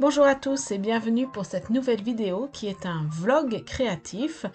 Bonjour à tous et bienvenue pour cette nouvelle vidéo qui est un vlog créatif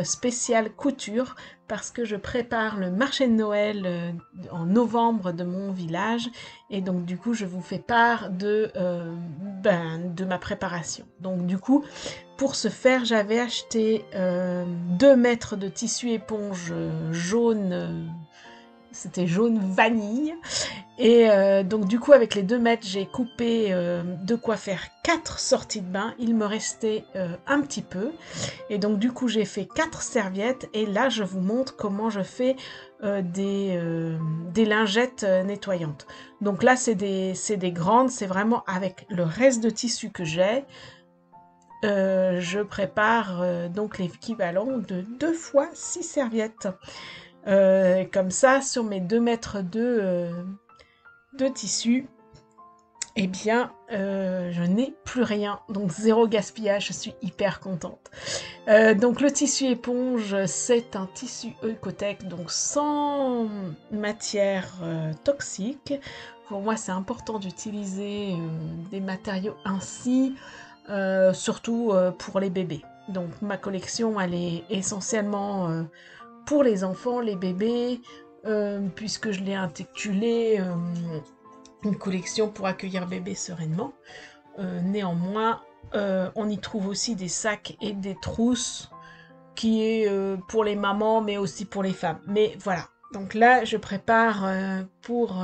spécial couture parce que je prépare le marché de Noël en novembre de mon village et donc du coup je vous fais part de ma préparation. Donc du coup pour ce faire j'avais acheté 2 mètres de tissu éponge jaune, c'était jaune vanille. Et donc du coup avec les 2 mètres j'ai coupé de quoi faire 4 sorties de bain. Il me restait un petit peu et donc du coup j'ai fait 4 serviettes et là je vous montre comment je fais des lingettes nettoyantes. Donc là c'est des grandes, c'est vraiment avec le reste de tissu que j'ai. Je prépare donc l'équivalent de 2 fois 6 serviettes. Comme ça sur mes 2 mètres de tissu, eh bien, je n'ai plus rien, donc zéro gaspillage, je suis hyper contente. Donc le tissu éponge, c'est un tissu Oecotech, donc sans matière toxique. Pour moi, c'est important d'utiliser des matériaux ainsi, surtout pour les bébés. Donc ma collection, elle est essentiellement pour les enfants, les bébés, puisque je l'ai intitulée une collection pour accueillir bébé sereinement. Néanmoins, on y trouve aussi des sacs et des trousses qui est pour les mamans mais aussi pour les femmes. Mais voilà, donc là je prépare pour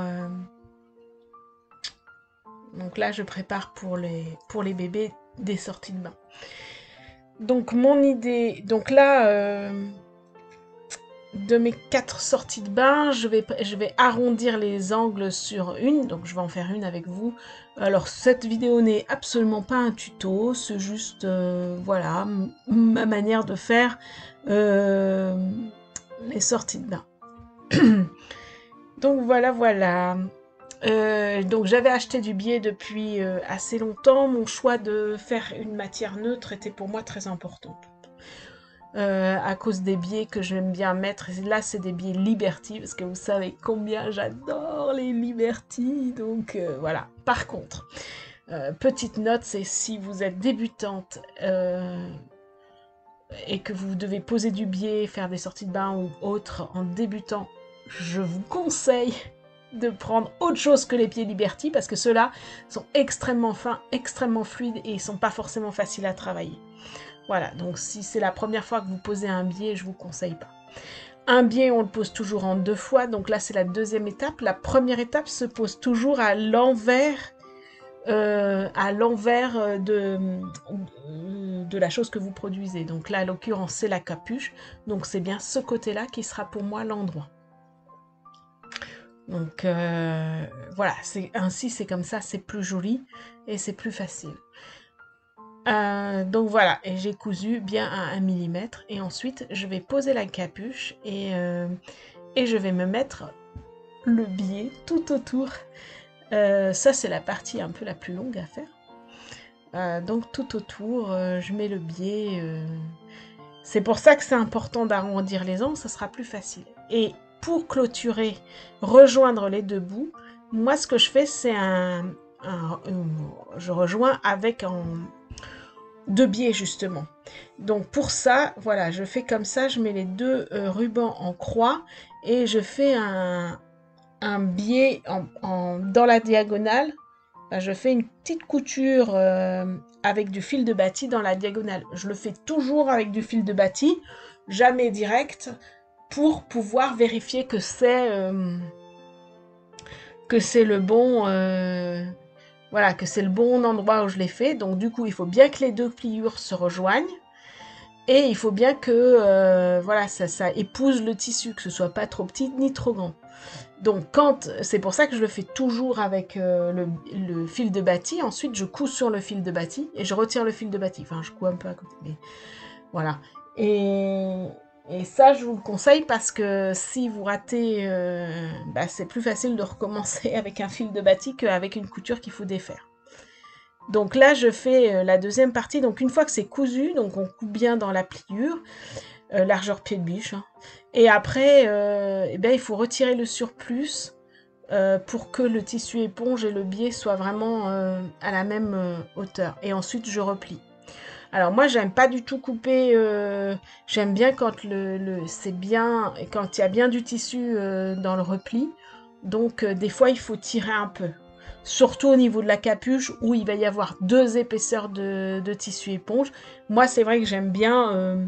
les bébés des sorties de bain. Donc mon idée, donc là de mes 4 sorties de bain, je vais arrondir les angles sur une, donc je vais en faire une avec vous. Alors cette vidéo n'est absolument pas un tuto, c'est juste, voilà, ma manière de faire les sorties de bain. Donc voilà. Donc j'avais acheté du biais depuis assez longtemps, mon choix de faire une matière neutre était pour moi très important. À cause des biais que j'aime bien mettre. Et là, c'est des biais Liberty, parce que vous savez combien j'adore les Liberty, donc voilà. Par contre, petite note, c'est si vous êtes débutante et que vous devez poser du biais, faire des sorties de bain ou autre en débutant, je vous conseille de prendre autre chose que les pieds Liberty, parce que ceux-là sont extrêmement fins, extrêmement fluides, et ils sont pas forcément faciles à travailler. Voilà, donc si c'est la première fois que vous posez un biais, je vous conseille pas. Un biais, on le pose toujours en 2 fois, donc là c'est la deuxième étape. La première étape se pose toujours à l'envers de la chose que vous produisez. Donc là, en l'occurrence, c'est la capuche, donc c'est bien ce côté-là qui sera pour moi l'endroit. Donc voilà, ainsi c'est comme ça, c'est plus joli et c'est plus facile. Donc voilà, et j'ai cousu bien à 1 mm et ensuite je vais poser la capuche et je vais me mettre le biais tout autour. Ça c'est la partie un peu la plus longue à faire. Donc tout autour, je mets le biais. C'est pour ça que c'est important d'arrondir les angles, ça sera plus facile. Et pour clôturer, rejoindre les 2 bouts, moi ce que je fais c'est je rejoins avec 2 biais justement. Donc pour ça, voilà, je fais comme ça, je mets les 2 rubans en croix et je fais un biais dans la diagonale. Enfin, je fais une petite couture avec du fil de bâti dans la diagonale. Je le fais toujours avec du fil de bâti, jamais direct, pour pouvoir vérifier que c'est le bon... voilà, que c'est le bon endroit où je l'ai fait. Donc du coup, il faut bien que les 2 pliures se rejoignent. Et il faut bien que voilà, ça épouse le tissu, que ce soit pas trop petit ni trop grand. Donc c'est pour ça que je le fais toujours avec le fil de bâti. Ensuite, je couds sur le fil de bâti et je retire le fil de bâti. Enfin, je couds un peu à côté, mais voilà. Et ça, je vous le conseille parce que si vous ratez, c'est plus facile de recommencer avec un fil de bâti qu'avec une couture qu'il faut défaire. Donc là, je fais la deuxième partie. Donc une fois que c'est cousu, donc on coupe bien dans la pliure, largeur pied de biche. Hein. Et après, il faut retirer le surplus pour que le tissu éponge et le biais soient vraiment à la même hauteur. Et ensuite, je replie. Alors moi, j'aime pas du tout couper. J'aime bien quand c'est bien, quand il y a bien du tissu dans le repli. Donc des fois, il faut tirer un peu. Surtout au niveau de la capuche où il va y avoir deux épaisseurs de tissu éponge. Moi, c'est vrai que j'aime bien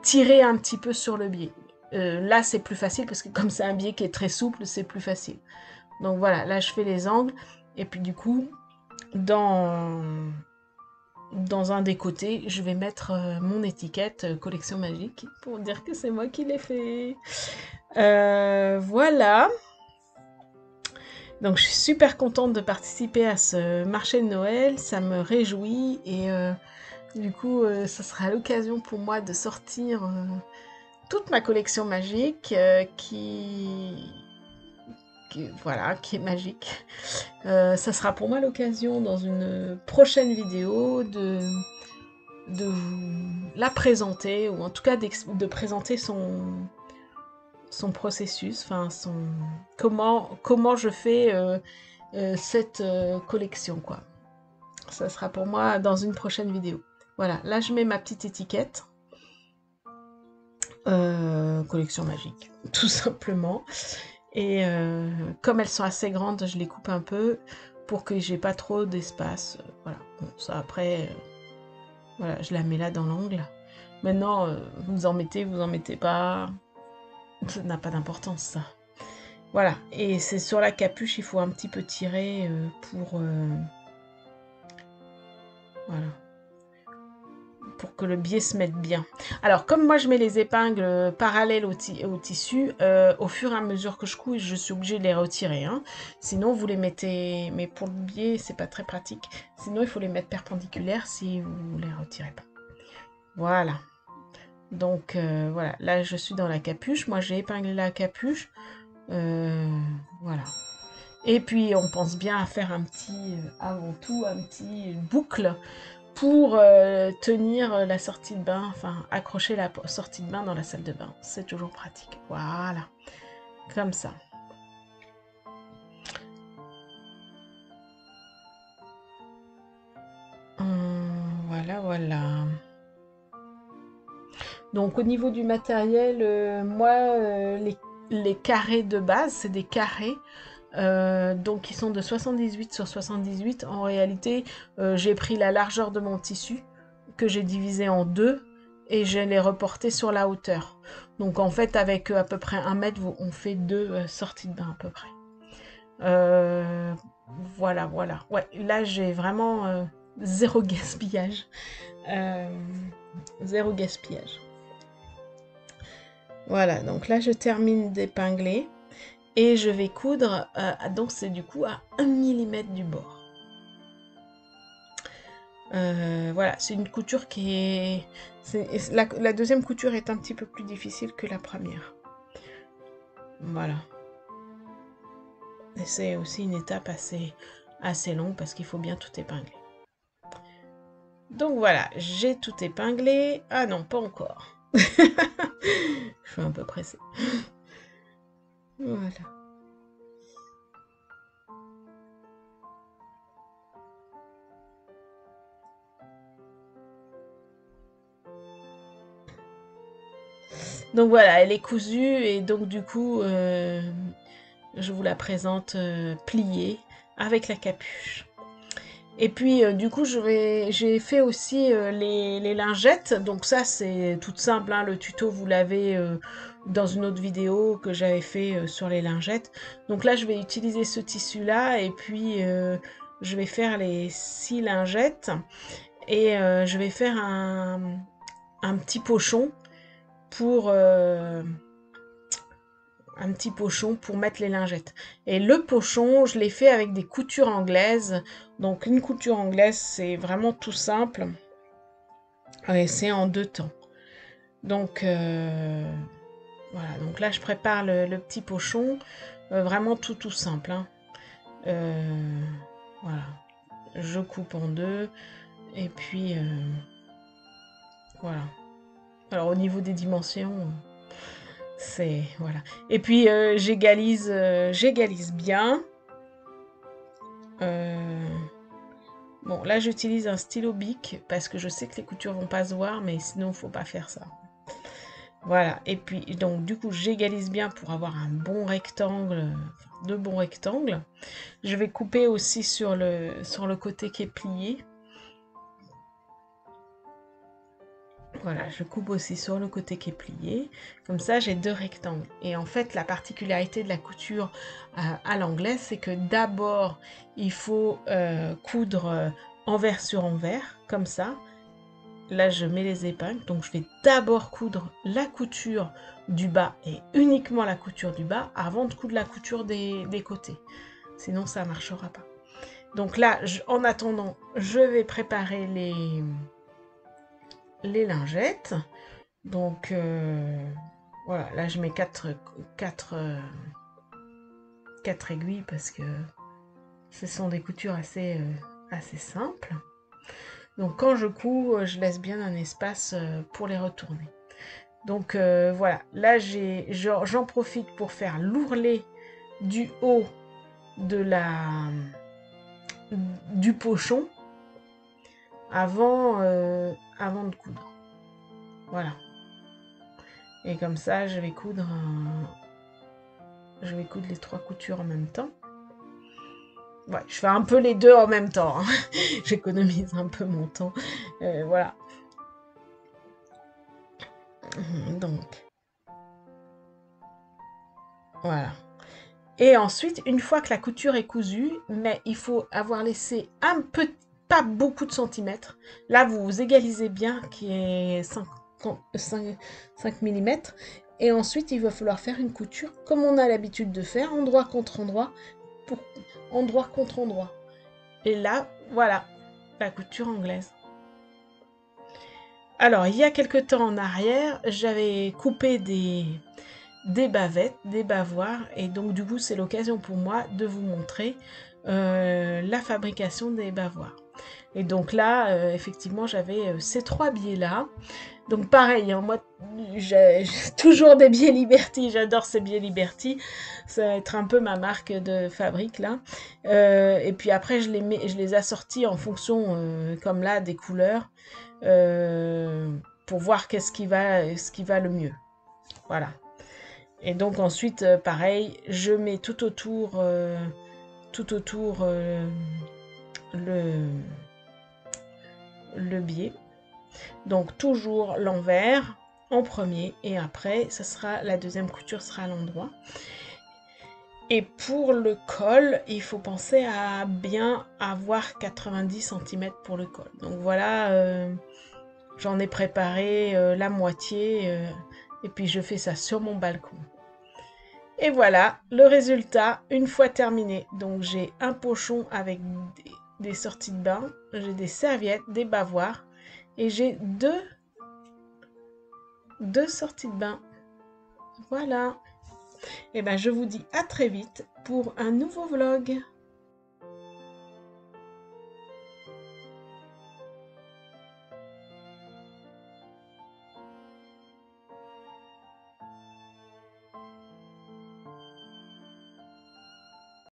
tirer un petit peu sur le biais. Là, c'est plus facile parce que comme c'est un biais qui est très souple, c'est plus facile. Donc voilà, là, je fais les angles. Et puis du coup, dans un des côtés, je vais mettre mon étiquette collection magique pour dire que c'est moi qui l'ai fait. Voilà. Donc je suis super contente de participer à ce marché de Noël, ça me réjouit et du coup ça sera l'occasion pour moi de sortir toute ma collection magique voilà, qui est magique. Ça sera pour moi l'occasion dans une prochaine vidéo de la présenter, ou en tout cas de présenter son processus, enfin comment je fais cette collection, quoi. Ça sera pour moi dans une prochaine vidéo. Voilà, là je mets ma petite étiquette. Collection magique, tout simplement. Et comme elles sont assez grandes, je les coupe un peu pour que j'ai pas trop d'espace. Voilà, bon, ça après... voilà, je la mets là dans l'angle. Maintenant, vous en mettez pas. Ça n'a pas d'importance, ça. Voilà, et c'est sur la capuche, il faut un petit peu tirer pour... voilà. Pour que le biais se mette bien. Alors, comme moi, je mets les épingles parallèles au tissu, au fur et à mesure que je couds, je suis obligée de les retirer. Hein. Sinon, vous les mettez... Mais pour le biais, c'est pas très pratique. Sinon, il faut les mettre perpendiculaires si vous les retirez pas. Voilà. Donc voilà, là je suis dans la capuche, moi j'ai épinglé la capuche, voilà. Et puis on pense bien à faire un petit, avant tout, un petit boucle pour tenir la sortie de bain, enfin accrocher la sortie de bain dans la salle de bain, c'est toujours pratique, voilà, comme ça. Voilà, voilà. Donc au niveau du matériel, moi, les carrés de base, c'est des carrés. Donc ils sont de 78 sur 78. En réalité, j'ai pris la largeur de mon tissu, que j'ai divisé en deux, et je l'ai reporté sur la hauteur. Donc en fait, avec à peu près 1 mètre, on fait 2 sorties de bain à peu près. Voilà, voilà. Ouais, là j'ai vraiment zéro gaspillage. Zéro gaspillage. Voilà, donc là je termine d'épingler et je vais coudre, donc c'est du coup à 1 mm du bord. Voilà, c'est une couture qui est... La deuxième couture est un petit peu plus difficile que la première. Voilà. Et c'est aussi une étape assez longue parce qu'il faut bien tout épingler. Donc voilà, j'ai tout épinglé. Ah non, pas encore. Je suis un peu pressée. Voilà. Donc voilà, elle est cousue et donc du coup, je vous la présente pliée avec la capuche. Et puis du coup, j'ai fait aussi les lingettes. Donc ça, c'est tout simple, hein, le tuto, vous l'avez dans une autre vidéo que j'avais fait sur les lingettes. Donc là, je vais utiliser ce tissu-là et puis je vais faire les 6 lingettes. Et je vais faire un petit pochon pour mettre les lingettes. Et le pochon, je l'ai fait avec des coutures anglaises. Donc une couture anglaise, c'est vraiment tout simple. Et c'est en 2 temps. Donc voilà, donc là je prépare le petit pochon. Vraiment tout simple. Hein. Voilà. Je coupe en 2. Et puis voilà. Alors au niveau des dimensions... C'est voilà. Et puis j'égalise bien. Bon, là j'utilise un stylo bic parce que je sais que les coutures vont pas se voir, mais sinon faut pas faire ça. Voilà. Et puis donc du coup j'égalise bien pour avoir un bon rectangle, enfin, deux bons rectangles. Je vais couper aussi sur le côté qui est plié. Voilà, je coupe aussi sur le côté qui est plié. Comme ça, j'ai deux rectangles. Et en fait, la particularité de la couture à l'anglaise, c'est que d'abord, il faut coudre envers sur envers, comme ça. Là, je mets les épingles. Donc, je vais d'abord coudre la couture du bas et uniquement la couture du bas avant de coudre la couture des côtés. Sinon, ça ne marchera pas. Donc là, en attendant, je vais préparer les lingettes. Donc voilà, là je mets 4 aiguilles parce que ce sont des coutures assez simples. Donc quand je couds, je laisse bien un espace pour les retourner. Donc voilà, là j'en profite pour faire l'ourlet du haut du pochon avant de coudre. Voilà. Et comme ça, je vais coudre les 3 coutures en même temps. Ouais, je fais un peu les deux en même temps. Hein. J'économise un peu mon temps. Voilà. Donc, voilà. Et ensuite, une fois que la couture est cousue, mais il faut avoir laissé un peu, pas beaucoup de centimètres. Là, vous égalisez bien, qui est 5 mm. Et ensuite, il va falloir faire une couture, comme on a l'habitude de faire, endroit contre endroit, endroit contre endroit. Et là, voilà, la couture anglaise. Alors, il y a quelque temps en arrière, j'avais coupé des bavettes, des bavoirs, et donc du coup, c'est l'occasion pour moi de vous montrer la fabrication des bavoirs. Et donc là, effectivement, j'avais ces 3 biais-là. Donc pareil, hein, moi j'ai toujours des biais Liberty, j'adore ces biais Liberty, ça va être un peu ma marque de fabrique là. Et puis après je les assortis en fonction, comme là, des couleurs, pour voir ce qui va le mieux. Voilà. Et donc ensuite, pareil, je mets tout autour le biais. Donc toujours l'envers en premier et après la deuxième couture sera à l'endroit. Et pour le col, il faut penser à bien avoir 90 cm pour le col. Donc voilà, j'en ai préparé la moitié et puis je fais ça sur mon balcon. Et voilà le résultat une fois terminé. Donc j'ai un pochon avec des sorties de bain, j'ai des serviettes, des bavoirs et j'ai deux sorties de bain. Voilà. Et ben je vous dis à très vite pour un nouveau vlog.